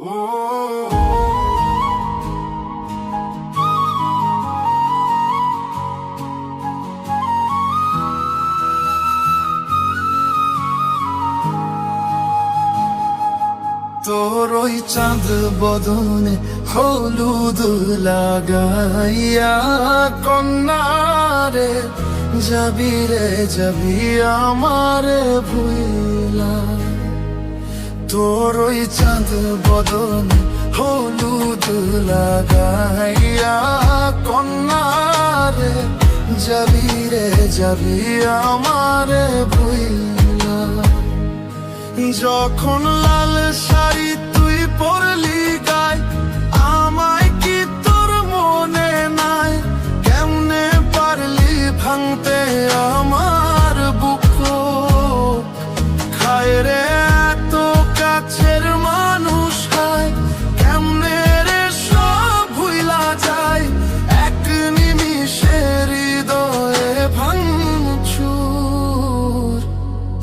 তোর ওই চাঁদ বদনে হলুদ লাগাইয়া কন্যারে যাবি রে যাবি আমারে ভুইলা। তোর ওই চাঁদ বদনে হলুদ লাগাইয়া কন্যারে যাবি রে যাবি আমারে ভুইলা। যখন লাল শাড়ি তুই পরলি গায়, আমায় কি তোর মনে নাই? কেমনে পারলি ভাঙতে আমার বুক? খায় রে এত কাছের মানুষ খায়, কেমনে রে সব ভুইলা যায়? এক নিমিষের হৃদয়ে ভাঙচুর।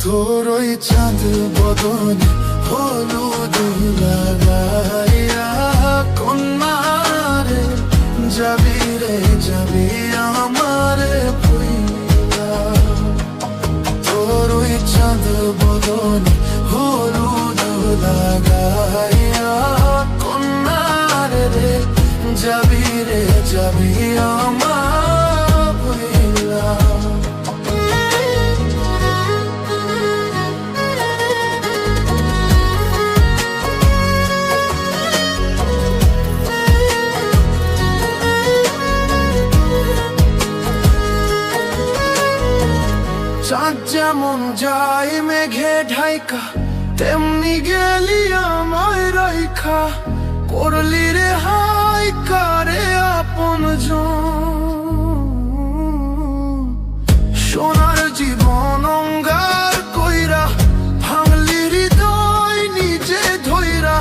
তোর ওই চাঁদ বদনে হলুদ লাগাইয়া কন্যারে যাবি রে যাবি আমারে ভুইলা। তোর ওই চাঁদ বদনে হলুদ লাগাইয়া কন্যারে রে যাবি রে যাবি আমার ভুইলা। চাঁদ যেমন যায় মেঘে ঢাইকা, তেমনি গেলি আমায় রাইখা। করলি রে হাই কারে আপনজন, সোনার জীবন অঙ্গার কইরা ভাঙলি হৃদয় নিজে ধইরা।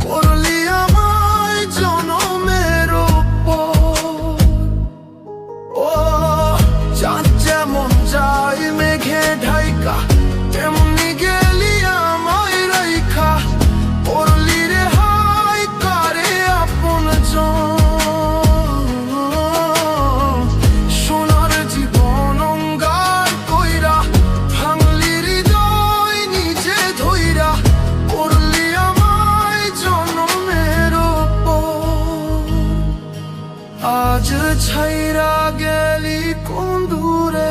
করলি আমায় জনমের উপর। ও চাঁদ যেমন যায় মেঘে ঢাইকা, তেমনি গেলি আমায় রাইখা। করলি রে হাই কারে আপনজন, সোনার জীবন অঙ্গার কইরা ভাঙলি হৃদয় নিজে ধইরা। করলি আমায় জনমের উপর। আজ ছাইরা গেলি কোন দূরে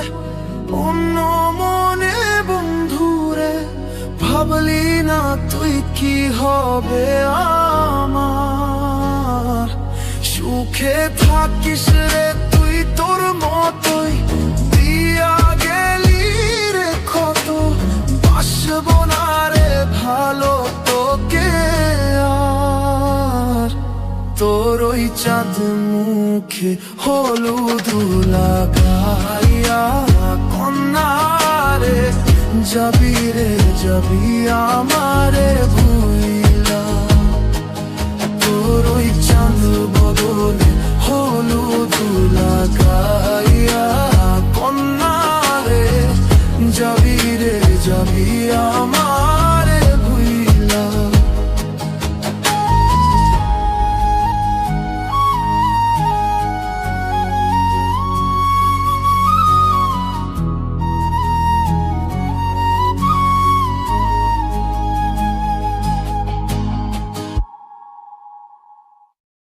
অন্য মনে বন্ধুরে। ভাবলি না তুই কি হবে আমার? সুখে থাকিস রে তুই তোর মতোই, দিয়া গেলি রে ক্ষত। বাসব না রে ভালো তোকে আর। তোর ওই চাঁদ মুখে হলুদ লাগাইয়া কন্যারে যাবি রে যাবি আমারে ভুইলা।